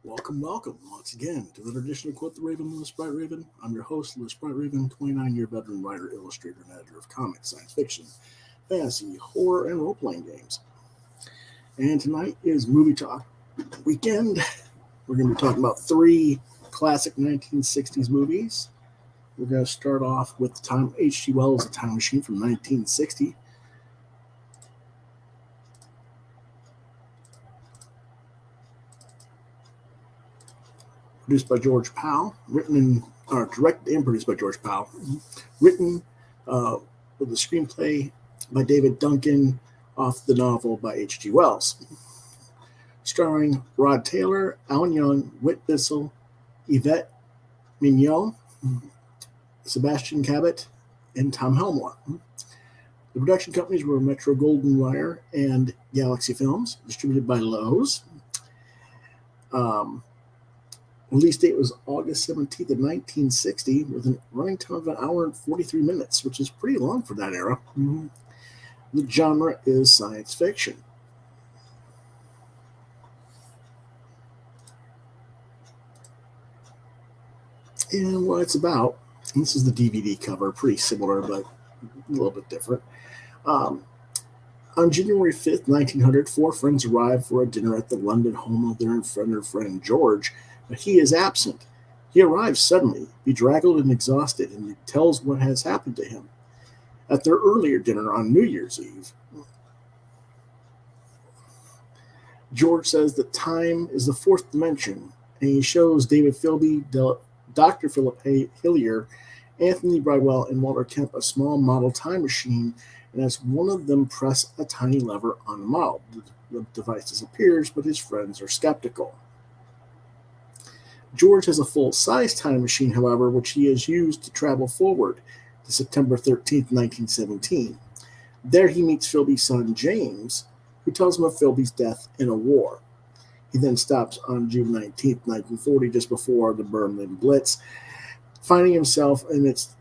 Welcome once again to the edition of Quoth the Raven, Lewis Bright Raven. I'm your host, Lewis Bright Raven, 29-year veteran writer, illustrator, and editor of comics, science fiction, fantasy, horror, and role-playing games. And tonight is Movie Talk Weekend. We're going to be talking about three classic 1960s movies. We're going to start off with H.G. Wells' A Time Machine from 1960. Produced by George Powell, directed and produced by George Powell, written with a screenplay by David Duncan off the novel by H.G. Wells, starring Rod Taylor, Alan Young, Whit Bissell, Yvette Mignon, Sebastian Cabot, and Tom Helmore. The production companies were Metro-Goldwyn-Mayer and Galaxy Films, distributed by Lowe's. Release date was August 17th of 1960 with a running time of 1 hour and 43 minutes, which is pretty long for that era. The genre is science fiction. And what it's about, and this is the DVD cover, pretty similar but a little bit different. On January 5th, 1900, four friends arrive for a dinner at the London home of their friend George, but he is absent. He arrives suddenly, bedraggled and exhausted, and he tells what has happened to him at their earlier dinner on New Year's Eve. George says that time is the fourth dimension, and he shows David Philby, Dr. Philip Hillier, Anthony Bridewell, and Walter Kemp a small model time machine, and as one of them press a tiny lever on the model, the device disappears, but his friends are skeptical. George has a full-size time machine, however, which he has used to travel forward to September 13th, 1917. There he meets Philby's son, James, who tells him of Philby's death in a war. He then stops on June 19th, 1940, just before the Berlin Blitz, finding himself amidst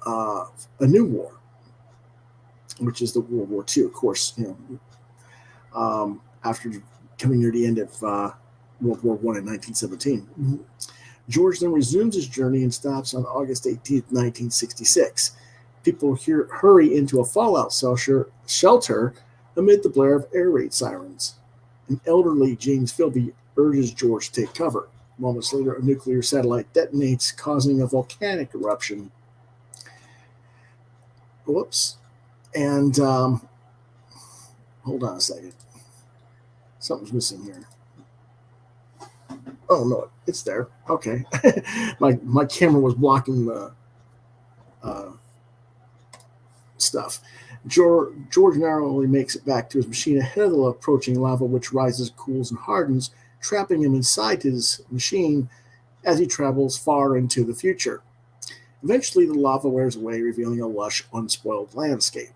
a new war, which is the World War II, of course, after coming near the end of World War I in 1917. George then resumes his journey and stops on August 18th, 1966. People hurry into a fallout shelter amid the blare of air raid sirens. An elderly James Philby urges George to take cover. Moments later, a nuclear satellite detonates, causing a volcanic eruption. Whoops. And hold on a second. Something's missing here. Oh, no, it's there. Okay. my camera was blocking the stuff. George narrowly makes it back to his machine ahead of the approaching lava, which rises, cools, and hardens, trapping him inside his machine as he travels far into the future. Eventually, the lava wears away, revealing a lush, unspoiled landscape.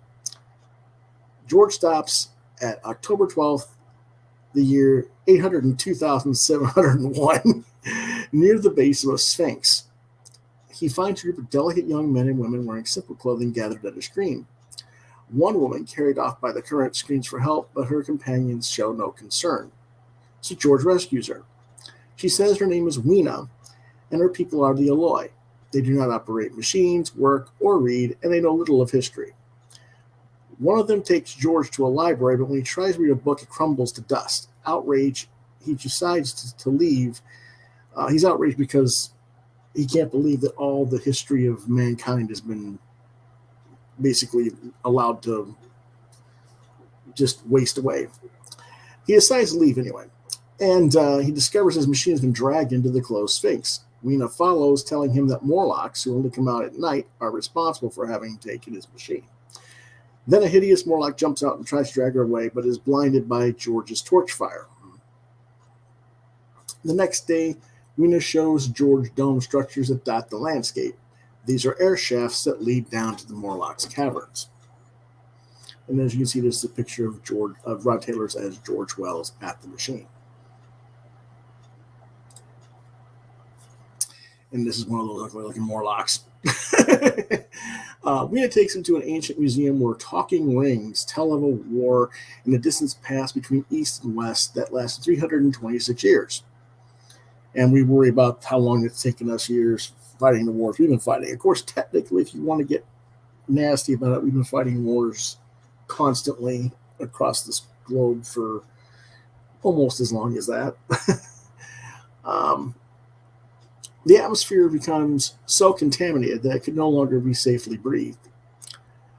George stops at October 12th, the year 802,701, near the base of a sphinx. He finds a group of delicate young men and women wearing simple clothing gathered at a screen. One woman carried off by the current screams for help, but her companions show no concern. So George rescues her. She says her name is Weena, and her people are the Alloy. They do not operate machines, work, or read, and they know little of history. One of them takes George to a library, but when he tries to read a book, it crumbles to dust. Outraged, he decides to leave. He's outraged because he can't believe that all the history of mankind has been basically allowed to just waste away. He decides to leave anyway, and he discovers his machine has been dragged into the closed sphinx. Weena follows, telling him that Morlocks, who only come out at night, are responsible for having taken his machine. Then a hideous Morlock jumps out and tries to drag her away, but is blinded by George's torch fire. The next day, Weena shows George dome structures that dot the landscape. These are air shafts that lead down to the Morlock's caverns. And as you can see, this is a picture of Rod Taylor's as George Wells at the machine. And this is one of those ugly-looking Morlocks. Mina takes him to an ancient museum where talking rings tell of a war in the distant past between East and West that lasted 326 years. And we worry about how long it's taken us years fighting the wars we've been fighting. Of course, technically, if you want to get nasty about it, we've been fighting wars constantly across this globe for almost as long as that. The atmosphere becomes so contaminated that it could no longer be safely breathed.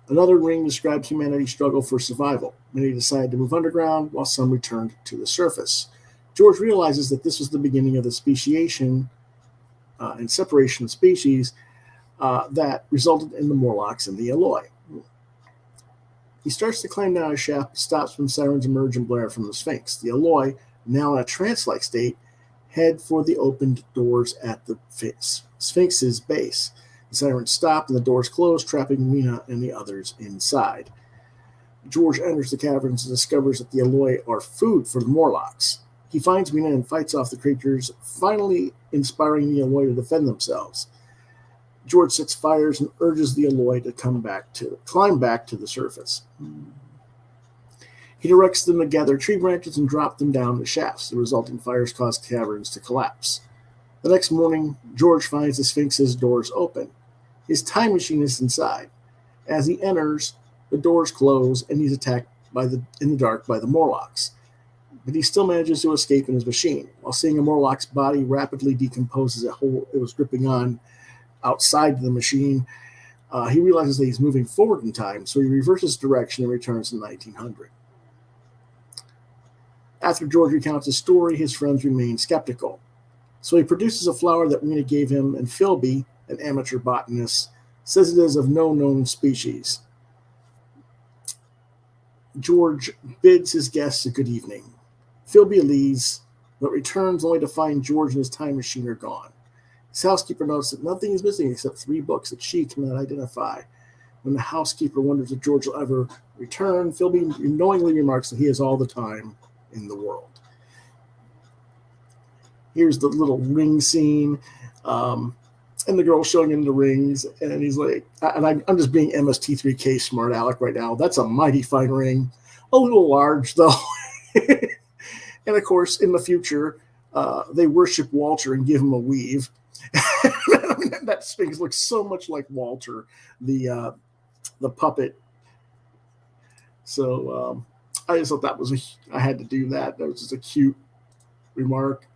Another ring describes humanity's struggle for survival. Many decided to move underground, while some returned to the surface. George realizes that this was the beginning of the speciation and separation of species that resulted in the Morlocks and the Eloi. He starts to climb down a shaft, but stops when sirens emerge and blare from the Sphinx. The Eloi, now in a trance-like state, head for the opened doors at the Sphinx's base. The sirens stop and the doors close, trapping Mina and the others inside. George enters the caverns and discovers that the Eloi are food for the Morlocks. He finds Mina and fights off the creatures, finally inspiring the Eloi to defend themselves. George sets fires and urges the Eloi to climb back to the surface. He directs them to gather tree branches and drop them down the shafts. The resulting fires cause caverns to collapse. The next morning, George finds the Sphinx's doors open. His time machine is inside. As he enters, the doors close and he's attacked in the dark by the Morlocks. But he still manages to escape in his machine. While seeing a Morlock's body rapidly decompose as it was gripping on outside the machine, he realizes that he's moving forward in time, so he reverses direction and returns to 1900. After George recounts his story, his friends remain skeptical. So he produces a flower that Mina gave him, and Philby, an amateur botanist, says it is of no known species. George bids his guests a good evening. Philby leaves, but returns only to find George and his time machine are gone. His housekeeper notes that nothing is missing except 3 books that she cannot identify. When the housekeeper wonders if George will ever return, Philby knowingly remarks that he has all the time in the world. Here's the little ring scene, and the girl showing him the rings, and he's like, and I'm just being MST3K smart aleck right now. That's a mighty fine ring, a little large though. And of course, in the future, they worship Walter and give him a weave. That Sphinx looks so much like Walter, the puppet. So I just thought I had to do that. That was just a cute remark.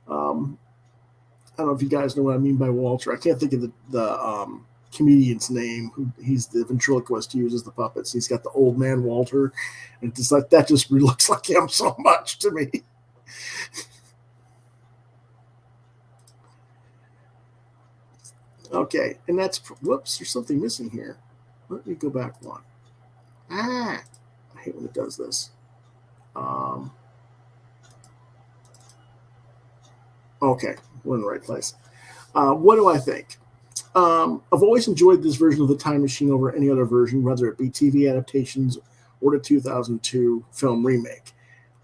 I don't know if you guys know what I mean by Walter. I can't think of the comedian's name. He's the ventriloquist who uses the puppets. He's got the old man Walter, and it's like that just looks like him so much to me. Okay, and that's whoops. There's something missing here. Let me go back one. I hate when it does this. Okay, we're in the right place. What do I think? I've always enjoyed this version of the Time Machine over any other version, whether it be TV adaptations or the 2002 film remake.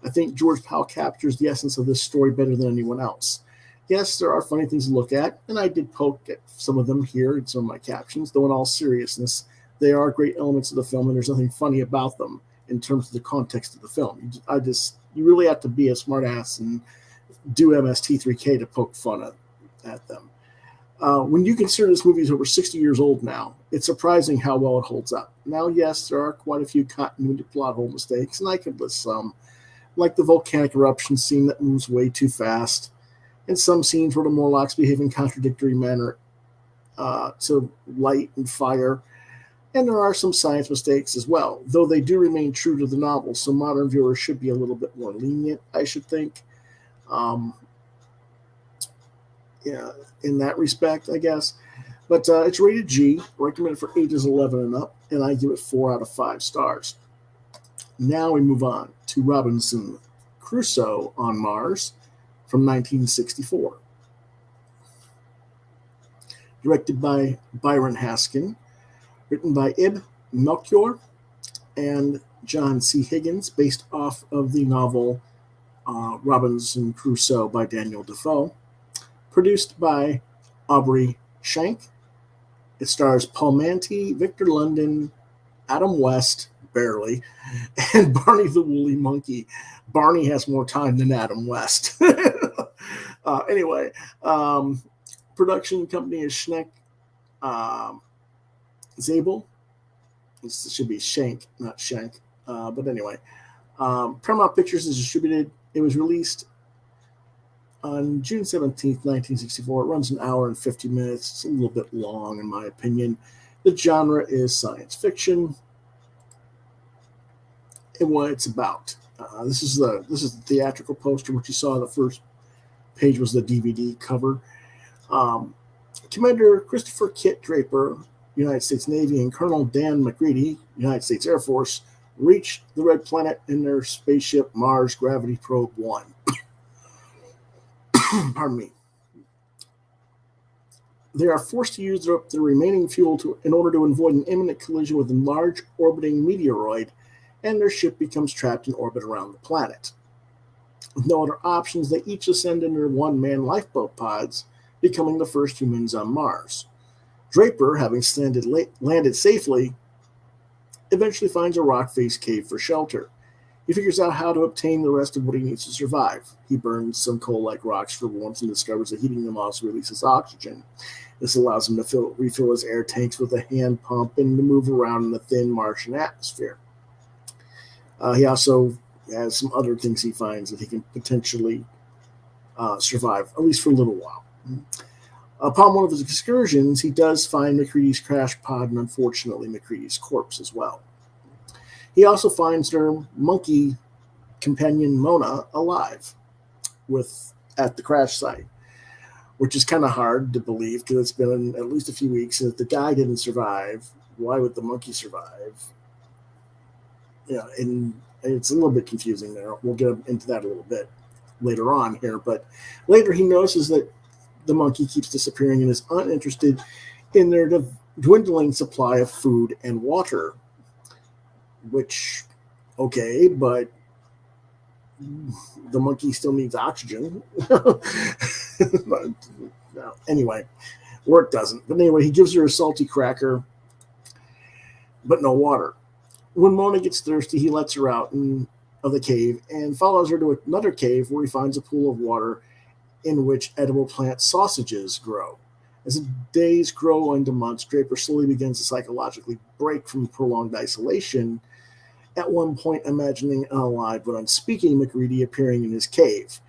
I think George Powell captures the essence of this story better than anyone else. Yes, there are funny things to look at, and I did poke at some of them here in some of my captions, though in all seriousness, they are great elements of the film, and there's nothing funny about them in terms of the context of the film. You really have to be a smartass and do MST3K to poke fun at them. When you consider this movie is over 60 years old now, it's surprising how well it holds up. Now, yes, there are quite a few continuity plot hole mistakes, and I could list some, like the volcanic eruption scene that moves way too fast, and some scenes where the Morlocks behave in contradictory manner to light and fire. And there are some science mistakes as well, though they do remain true to the novel, so modern viewers should be a little bit more lenient, I should think. In that respect, I guess. But it's rated G, recommended for ages 11 and up, and I give it 4 out of 5 stars. Now we move on to Robinson Crusoe on Mars from 1964. Directed by Byron Haskin, written by Ib Melchior and John C. Higgins, based off of the novel Robinson Crusoe by Daniel Defoe. Produced by Aubrey Shank, It stars Paul Manty, Victor London, Adam West, barely, and Barney the Woolly Monkey. Barney has more time than Adam West. Anyway, production company is Schneck Zabel. This should be Shank, not Shank. But anyway, Paramount Pictures is distributed. It was released on June 17th, 1964. It runs an hour and 50 minutes. It's a little bit long, in my opinion. The genre is science fiction. And what it's about. This is the theatrical poster, which you saw on the first page was the DVD cover. Commander Christopher Kit Draper, United States Navy, and Colonel Dan McCready, United States Air Force, reach the Red Planet in their spaceship Mars Gravity Probe 1. Pardon me. They are forced to use up the remaining fuel in order to avoid an imminent collision with a large orbiting meteoroid, and their ship becomes trapped in orbit around the planet. With no other options, they each ascend in their one-man lifeboat pods, becoming the first humans on Mars. Draper, having landed safely, eventually finds a rock-faced cave for shelter. He figures out how to obtain the rest of what he needs to survive. He burns some coal-like rocks for warmth and discovers that heating them also releases oxygen. This allows him to refill his air tanks with a hand pump and to move around in the thin Martian atmosphere. He also has some other things he finds that he can potentially survive, at least for a little while. Upon one of his excursions, he does find McCready's crash pod and, unfortunately, McCready's corpse as well. He also finds their monkey companion Mona alive at the crash site, which is kind of hard to believe because it's been at least a few weeks. And if the guy didn't survive, why would the monkey survive? Yeah, and it's a little bit confusing there. We'll get into that a little bit later on here. But later he notices that the monkey keeps disappearing and is uninterested in their dwindling supply of food and water. Which, okay, but the monkey still needs oxygen. But, no, anyway, or it doesn't. But anyway, he gives her a salty cracker, but no water. When Mona gets thirsty, he lets her out of the cave and follows her to another cave where he finds a pool of water in which edible plant sausages grow. As the days grow into months, Draper slowly begins to psychologically break from prolonged isolation, at one point imagining an alive but unspeaking McCready appearing in his cave.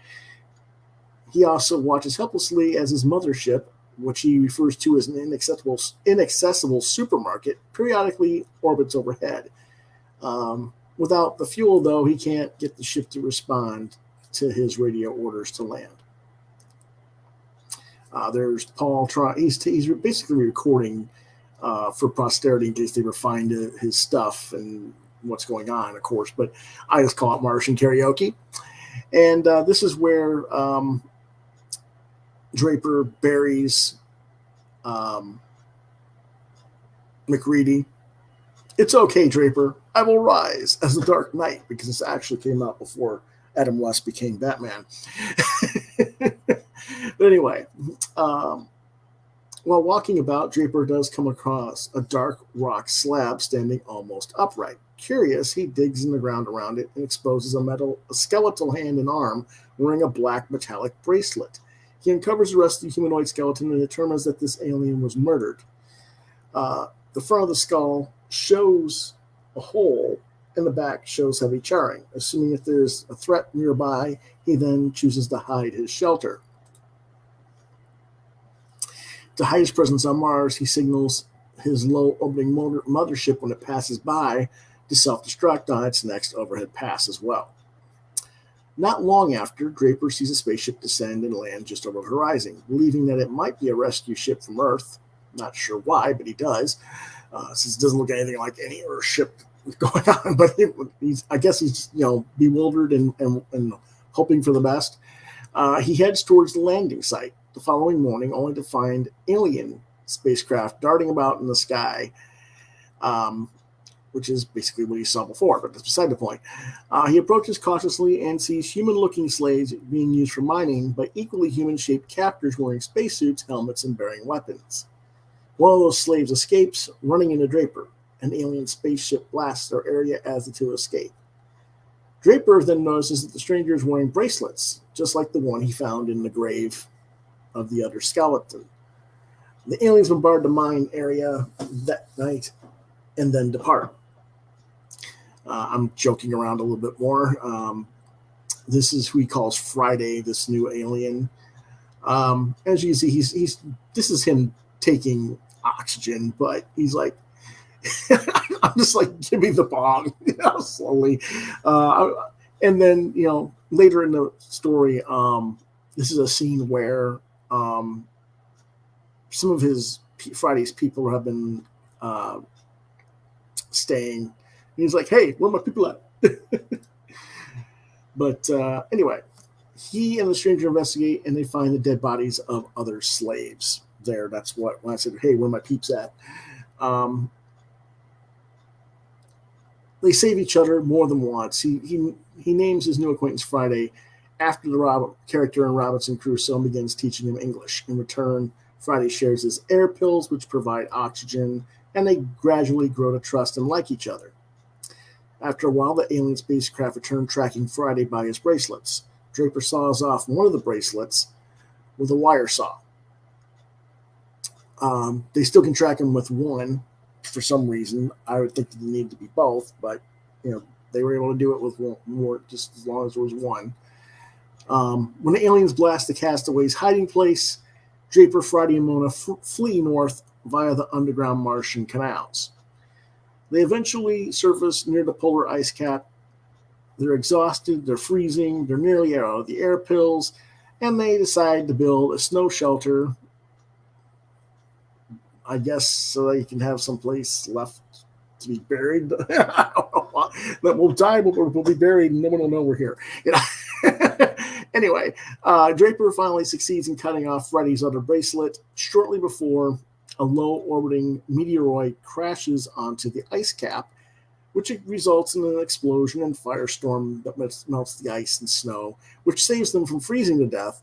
He also watches helplessly as his mothership, which he refers to as an inaccessible supermarket, periodically orbits overhead. Without the fuel, though, he can't get the ship to respond to his radio orders to land. There's Paul trying. He's basically recording for posterity in case they ever find his stuff and what's going on, of course. But I just call it Martian karaoke. And this is where Draper buries McCready. It's okay, Draper. I will rise as the Dark Knight, because this actually came out before Adam West became Batman. But anyway, while walking about, Draper does come across a dark rock slab standing almost upright. Curious, he digs in the ground around it and exposes a skeletal hand and arm wearing a black metallic bracelet. He uncovers the rest of the humanoid skeleton and determines that this alien was murdered. The front of the skull shows a hole, and the back shows heavy charring. Assuming if there's a threat nearby, he then chooses to hide his shelter. To hide his presence on Mars, he signals his low-opening mothership when it passes by to self-destruct on its next overhead pass as well. Not long after, Draper sees a spaceship descend and land just over the horizon, believing that it might be a rescue ship from Earth. Not sure why, but he does, since it doesn't look anything like any Earth ship going on. But I guess he's bewildered and hoping for the best. He heads towards the landing site the following morning, only to find alien spacecraft darting about in the sky, which is basically what he saw before, but that's beside the point. He approaches cautiously and sees human-looking slaves being used for mining by equally human-shaped captors wearing spacesuits, helmets, and bearing weapons. One of those slaves escapes, running into Draper. An alien spaceship blasts their area as the two escape. Draper then notices that the stranger is wearing bracelets, just like the one he found in the grave of the other skeleton. The aliens bombard the mine area that night and then depart. I'm joking around a little bit more. This is who he calls Friday, this new alien. As you can see, this is him taking oxygen, but he's like, I'm just like, give me the bong, slowly. And then, later in the story, this is a scene where some of Friday's people have been staying. And he's like, hey, where are my people at? But anyway, he and the stranger investigate, and they find the dead bodies of other slaves there. That's when I said, hey, where are my peeps at? They save each other more than once. He names his new acquaintance Friday after the character in Robinson Crusoe and begins teaching him English. In return, Friday shares his air pills, which provide oxygen, and they gradually grow to trust and like each other. After a while, the alien spacecraft return, tracking Friday by his bracelets. Draper saws off one of the bracelets with a wire saw. They still can track him with one for some reason. I would think they need to be both, but they were able to do it with one more, just as long as there was one. When the aliens blast the castaway's hiding place, Draper, Friday, and Mona flee north via the underground Martian canals. They eventually surface near the polar ice cap. They're exhausted, they're freezing, they're nearly out of the air pills, and they decide to build a snow shelter, I guess, so they can have some place left to be buried. I don't know. That we'll die, but we'll be buried, and no one will know we're here. Anyway, Draper finally succeeds in cutting off Freddy's other bracelet shortly before a low-orbiting meteoroid crashes onto the ice cap, which results in an explosion and firestorm that melts the ice and snow, which saves them from freezing to death.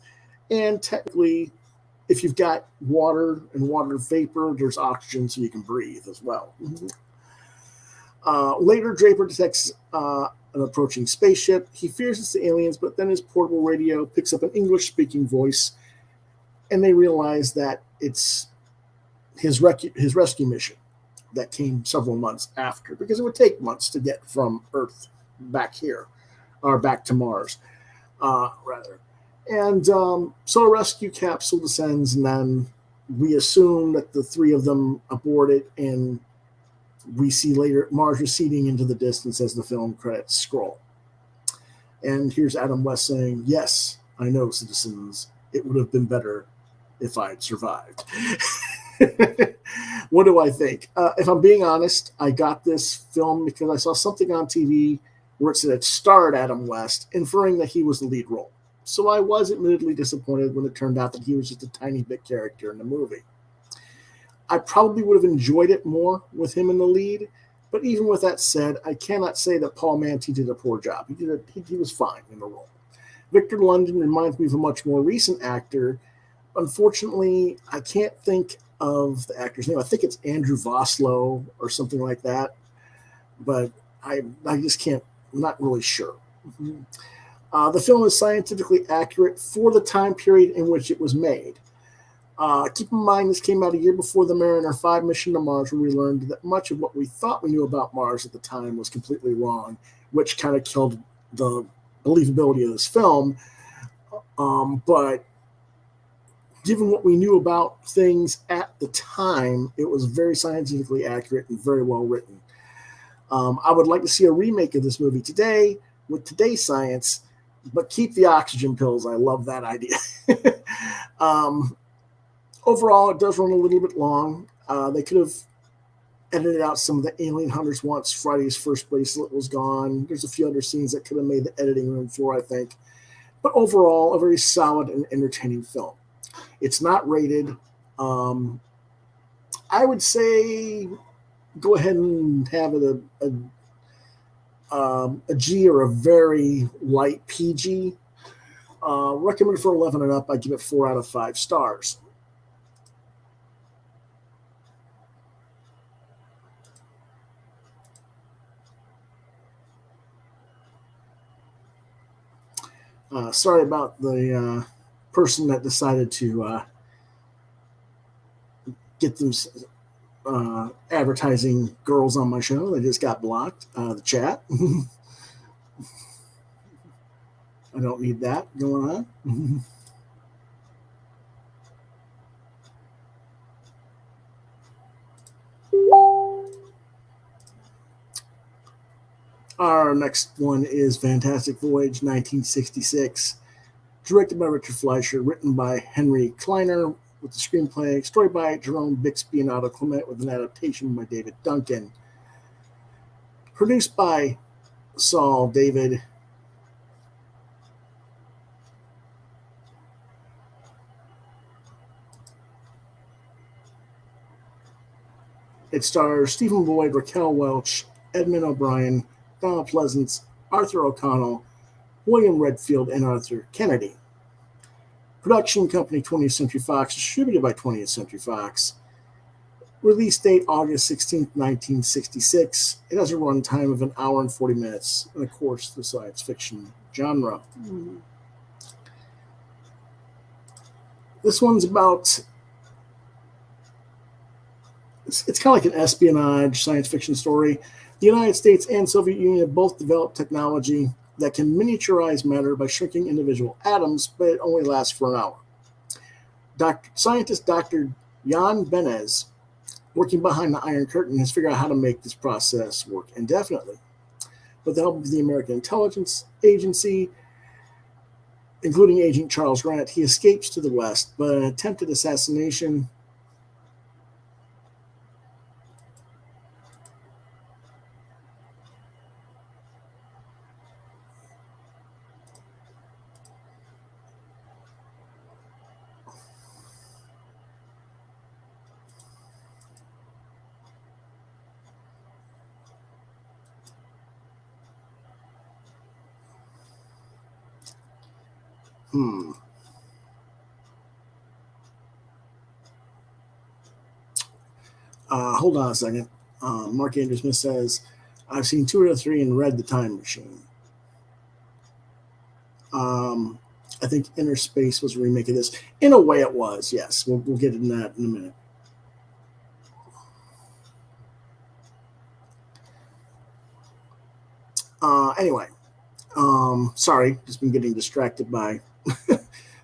And technically, if you've got water and water vapor, there's oxygen so you can breathe as well. Later, Draper detects an approaching spaceship. He fears it's the aliens, but then his portable radio picks up an English-speaking voice, and they realize that it's his rescue mission that came several months after, because it would take months to get from Earth back here, or back to Mars, rather. And so a rescue capsule descends, and then we assume that the three of them aboard it, and we see later Mars receding into the distance as the film credits scroll. And here's Adam West saying, yes, I know, citizens, it would have been better if I'd survived. What do I think? If I'm being honest, I got this film because I saw something on TV where it said it starred Adam West, inferring that he was the lead role. So I was admittedly disappointed when it turned out that he was just a tiny bit character in the movie. I probably would have enjoyed it more with him in the lead, but even with that said, I cannot say that Paul Manty did a poor job. He was fine in the role. Victor London reminds me of a much more recent actor. Unfortunately, I can't think of the actor's name. I think it's Andrew Vosloo or something like that, but I just can't, I'm not really sure. The film is scientifically accurate for the time period in which it was made. Keep in mind, this came out a year before the Mariner 5 mission to Mars, where we learned that much of what we thought we knew about Mars at the time was completely wrong, which kind of killed the believability of this film. But given what we knew about things at the time, it was very scientifically accurate and very well written. I would like to see a remake of this movie today with today's science, but keep the oxygen pills. I love that idea. Overall, it does run a little bit long. They could have edited out some of the alien hunters once Friday's first bracelet was gone. There's a few other scenes that could have made the editing room floor, I think. But overall, a very solid and entertaining film. It's not rated. I would say go ahead and have it a G or a very light PG. Recommended for 11 and up. I give it 4 out of 5 stars. Sorry about the person that decided to get them advertising girls on my show. They just got blocked out of the chat. I don't need that going on. Our next one is Fantastic Voyage 1966, directed by Richard Fleischer, written by Henry Kleiner, with the screenplay, story by Jerome Bixby and Otto Clement, with an adaptation by David Duncan. Produced by Saul David. It stars Stephen Boyd, Raquel Welch, Edmund O'Brien, Donald Pleasance, Arthur O'Connell, William Redfield, and Arthur Kennedy. Production company 20th Century Fox, distributed by 20th Century Fox. Release date August 16, 1966. It has a runtime of 1 hour and 40 minutes, and of course, the science fiction genre. This one's about, it's kind of like an espionage science fiction story. The United States and Soviet Union have both developed technology that can miniaturize matter by shrinking individual atoms, but it only lasts for 1 hour. Scientist Dr. Jan Benez, working behind the Iron Curtain, has figured out how to make this process work indefinitely. With the help of the American Intelligence Agency, including Agent Charles Grant, he escapes to the West, but an attempted assassination hold on a second. Mark Andrew Smith says, I've seen 2 or 3 and read The Time Machine. I think Inner Space was a remake of this. In a way it was, yes. We'll get into that in a minute. Anyway, sorry, just been getting distracted by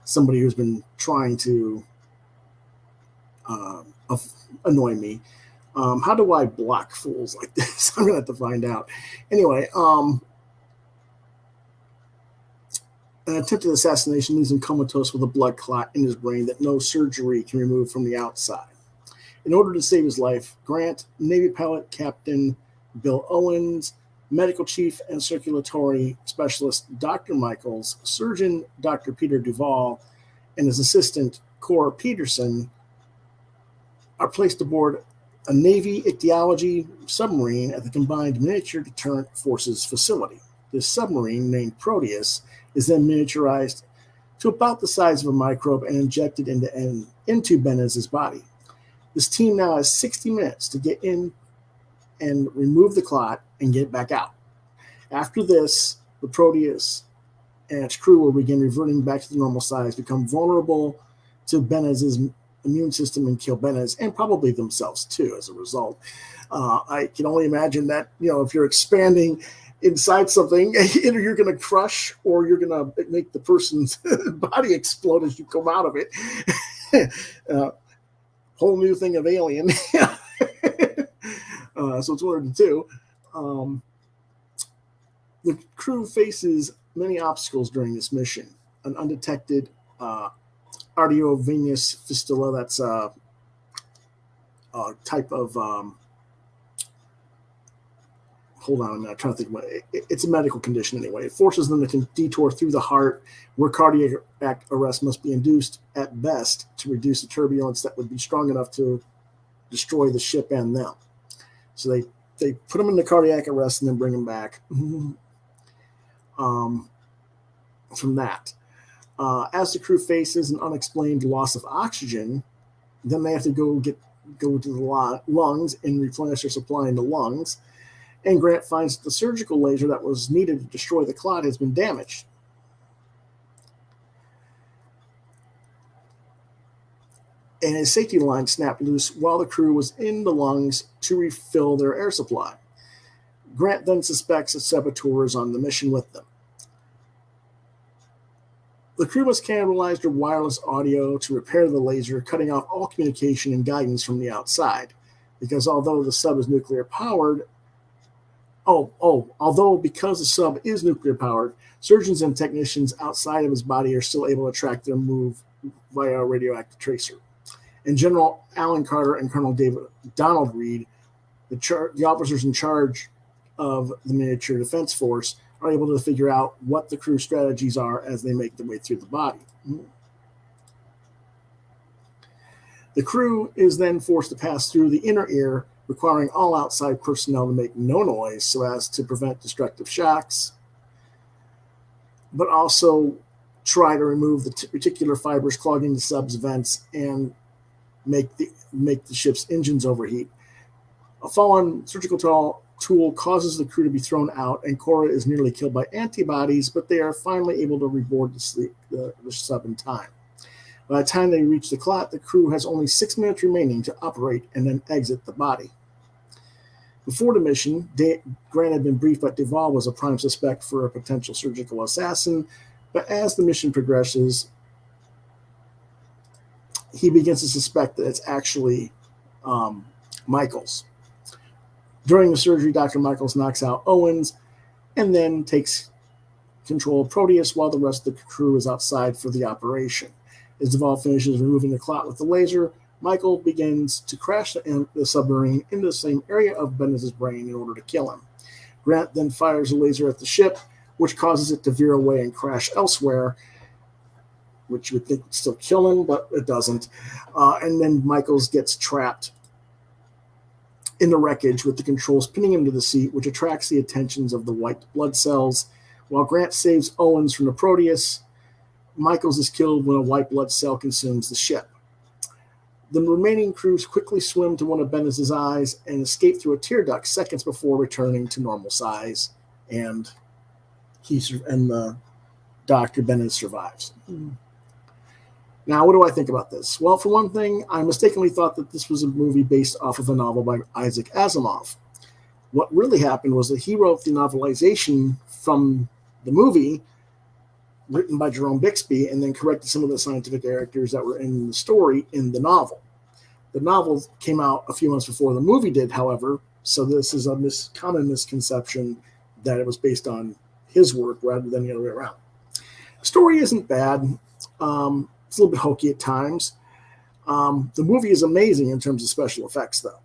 somebody who's been trying to annoy me. How do I block fools like this? I'm going to have to find out. Anyway, an attempted assassination leaves him comatose with a blood clot in his brain that no surgery can remove from the outside. In order to save his life, Grant, Navy pilot Captain Bill Owens, medical chief and circulatory specialist Dr. Michaels, surgeon Dr. Peter Duval, and his assistant Cora Peterson are placed aboard a Navy ichthyology submarine at the Combined Miniature Deterrent Forces facility. This submarine, named Proteus, is then miniaturized to about the size of a microbe and injected into Benez's body. This team now has 60 minutes to get in and remove the clot and get back out. After this, the Proteus and its crew will begin reverting back to the normal size, become vulnerable to Benez's immune system, and kill Benez and probably themselves too as a result. I can only imagine that, if you're expanding inside something, either you're going to crush or you're going to make the person's body explode as you come out of it. Whole new thing of Alien. So it's one of the two. The crew faces many obstacles during this mission. An undetected arteriovenous fistula, that's a type of hold on a minute, I'm trying to think about it. It's a medical condition anyway. It forces them to detour through the heart, where cardiac arrest must be induced at best to reduce the turbulence that would be strong enough to destroy the ship and them. So they put them in the cardiac arrest and then bring them back from that. As the crew faces an unexplained loss of oxygen, then they have to go to the lungs and replenish their supply in the lungs. And Grant finds that the surgical laser that was needed to destroy the clot has been damaged. and his safety line snapped loose while the crew was in the lungs to refill their air supply. Grant then suspects a saboteur is on the mission with them. The crew must cannibalize their wireless audio to repair the laser, cutting off all communication and guidance from the outside. Because although the sub is nuclear powered, because the sub is nuclear powered, surgeons and technicians outside of his body are still able to track their move via a radioactive tracer. And General Alan Carter and Colonel Donald Reed, the officers in charge of the miniature defense force, are able to figure out what the crew strategies are as they make their way through the body. The crew is then forced to pass through the inner ear, requiring all outside personnel to make no noise so as to prevent destructive shocks, but also try to remove the reticular fibers clogging the sub's vents and make the ship's engines overheat. A fallen surgical tool causes the crew to be thrown out, and Cora is nearly killed by antibodies, but they are finally able to reboard the sub in time. By the time they reach the clot, the crew has only 6 minutes remaining to operate and then exit the body. Before the mission, Grant had been briefed that Duvall was a prime suspect for a potential surgical assassin, but as the mission progresses, he begins to suspect that it's actually Michaels. During the surgery, Dr. Michaels knocks out Owens and then takes control of Proteus while the rest of the crew is outside for the operation. As Duvall finishes removing the clot with the laser, Michael begins to crash the submarine into the same area of Bendis' brain in order to kill him. Grant then fires a laser at the ship, which causes it to veer away and crash elsewhere, which you would think would still kill him, but it doesn't. And then Michaels gets trapped in the wreckage with the controls pinning him to the seat, which attracts the attentions of the white blood cells. While Grant saves Owens from the Proteus, Michaels is killed when a white blood cell consumes the ship. The remaining crews quickly swim to one of Bendis' eyes and escape through a tear duct seconds before returning to normal size, and the Dr. Bendis survives. Now, what do I think about this? Well, for one thing, I mistakenly thought that this was a movie based off of a novel by Isaac Asimov. What really happened was that he wrote the novelization from the movie, written by Jerome Bixby, and then corrected some of the scientific characters that were in the story in the novel. The novel came out a few months before the movie did, however, so this is a common misconception that it was based on his work rather than the other way around. The story isn't bad. It's a little bit hokey at times. The movie is amazing in terms of special effects, though.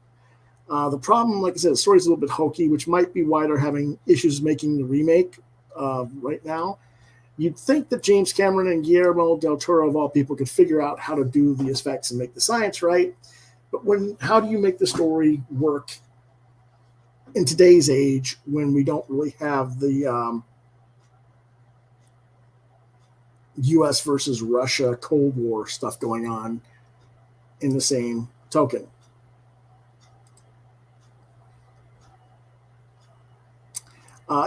The problem, like I said, the story is a little bit hokey, which might be why they're having issues making the remake right now. You'd think that James Cameron and Guillermo del Toro, of all people, could figure out how to do the effects and make the science right. But how do you make the story work in today's age when we don't really have the U.S. versus Russia Cold War stuff going on in the same token?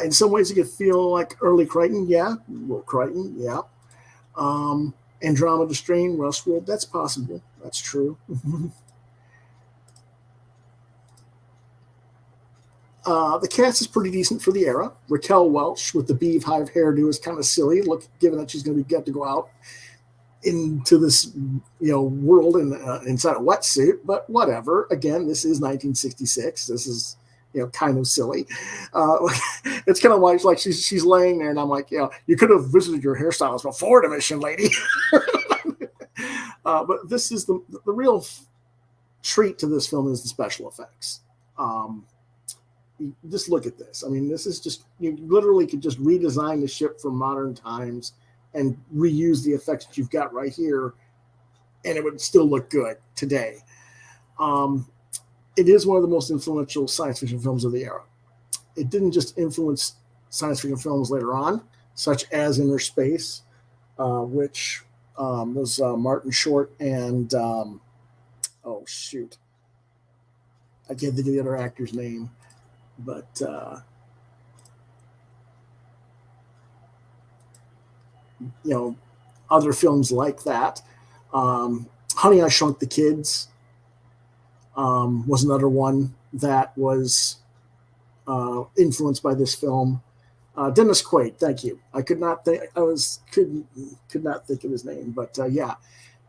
In some ways, it could feel like early Crichton, yeah. Well, Crichton, yeah. Andromeda Strain, Rustworld, that's possible. That's true. The cast is pretty decent for the era. Raquel Welch with the beehive hairdo is kind of silly, given that she's going to get to go out into this world inside a wetsuit. But whatever. Again, this is 1966. This is kind of silly. It's kind of like she's laying there, and I'm like, you could have visited your hairstylist before the mission, lady. But this is the real treat to this film is the special effects. Just look at this. I mean, this is just, you literally could just redesign the ship for modern times and reuse the effects that you've got right here, and it would still look good today. It is one of the most influential science fiction films of the era. It didn't just influence science fiction films later on, such as Inner Space, which was Martin Short and, I can't think of the other actor's name, but other films like that. Honey, I Shrunk the Kids was another one that was influenced by this film. Dennis Quaid, thank you. I could not think. Could not think of his name, but yeah,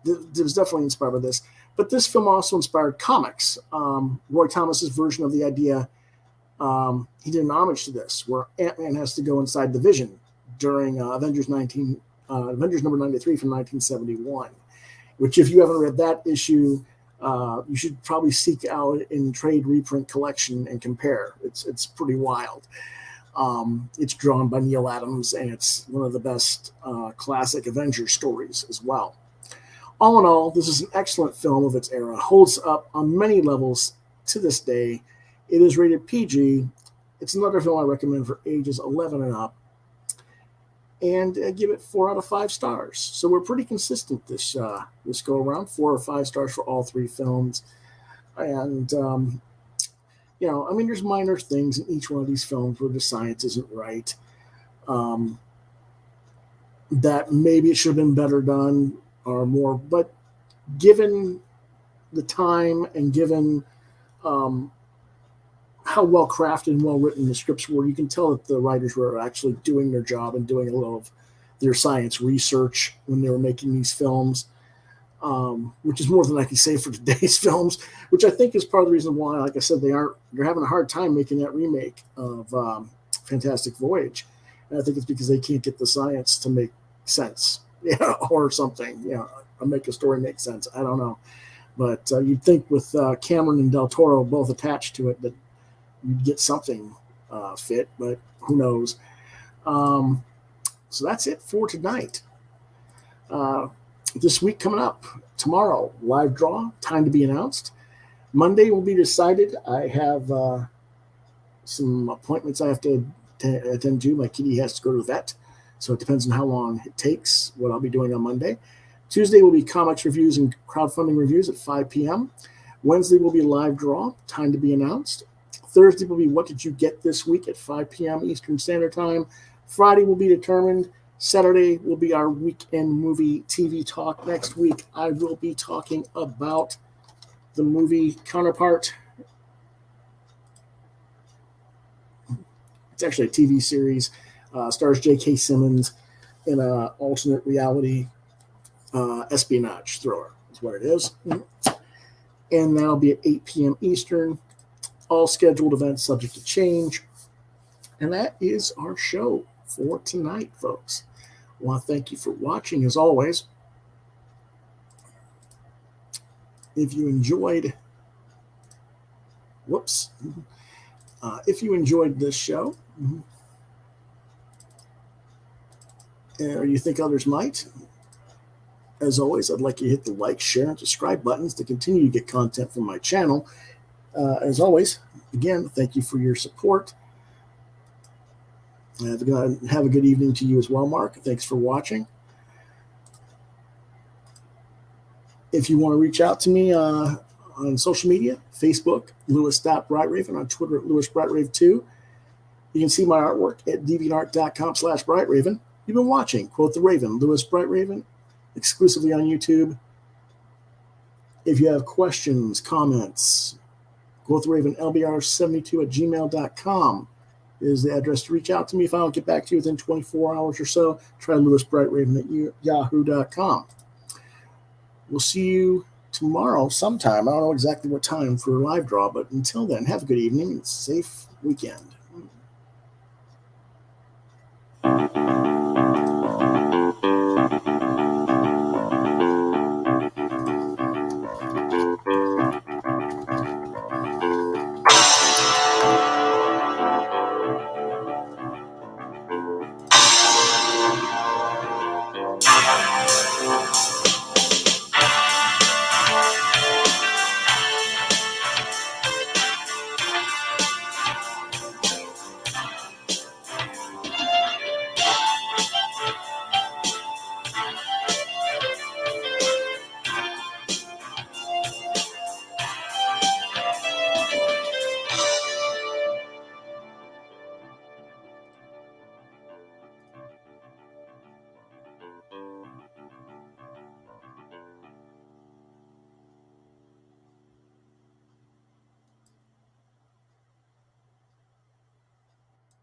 it was definitely inspired by this. But this film also inspired comics. Roy Thomas's version of the idea, he did an homage to this, where Ant-Man has to go inside the Vision during Avengers number 93 from 1971. Which, if you haven't read that issue, you should probably seek out in trade reprint collection and compare. It's pretty wild. It's drawn by Neil Adams, and it's one of the best classic Avengers stories as well. All in all, this is an excellent film of its era. Holds up on many levels to this day. It is rated PG. It's another film I recommend for ages 11 and up. And give it 4 out of 5 stars. So we're pretty consistent this go around. 4 or 5 stars for all 3 films. And, there's minor things in each one of these films where the science isn't right. That maybe it should have been better done or more. But given the time and given how well crafted and well written the scripts were, you can tell that the writers were actually doing their job and doing a little of their science research when they were making these films, which is more than I can say for today's films, which I think is part of the reason why, like I said, they're having a hard time making that remake of Fantastic Voyage. And I think it's because they can't get the science to make sense, or something, or make a story make sense. I don't know. But you'd think with Cameron and Del Toro both attached to it that you'd get something fit, but who knows. So that's it for tonight. This week coming up, tomorrow, live draw, time to be announced. Monday will be decided. I have some appointments I have to attend to. My kitty has to go to the vet, so it depends on how long it takes, what I'll be doing on Monday. Tuesday will be comics reviews and crowdfunding reviews at 5 p.m. Wednesday will be live draw, time to be announced. Thursday will be What Did You Get This Week at 5 p.m. Eastern Standard Time. Friday will be determined. Saturday will be our weekend movie TV talk. Next week, I will be talking about the movie Counterpart. It's actually a TV series. Stars J.K. Simmons in an alternate reality espionage thriller is what it is. And that'll be at 8 p.m. Eastern. All scheduled events subject to change. And that is our show for tonight, folks. I want to thank you for watching, as always. If you enjoyed, if you enjoyed this show, or you think others might, as always, I'd like you to hit the like, share, and subscribe buttons to continue to get content from my channel. As always, again, thank you for your support. Have a good evening to you as well, Mark. Thanks for watching. If you want to reach out to me on social media, Facebook, Lewis.BrightRaven, on Twitter at LewisBrightRave2. You can see my artwork at deviantart.com/BrightRaven. You've been watching Quoth the Raven, Lewis BrightRaven, exclusively on YouTube. If you have questions, comments, quothravenlbr72@gmail.com is the address to reach out to me. If I don't get back to you within 24 hours or so, try lewisbrightraven@yahoo.com. We'll see you tomorrow sometime. I don't know exactly what time for a live draw, but until then, have a good evening and safe weekend.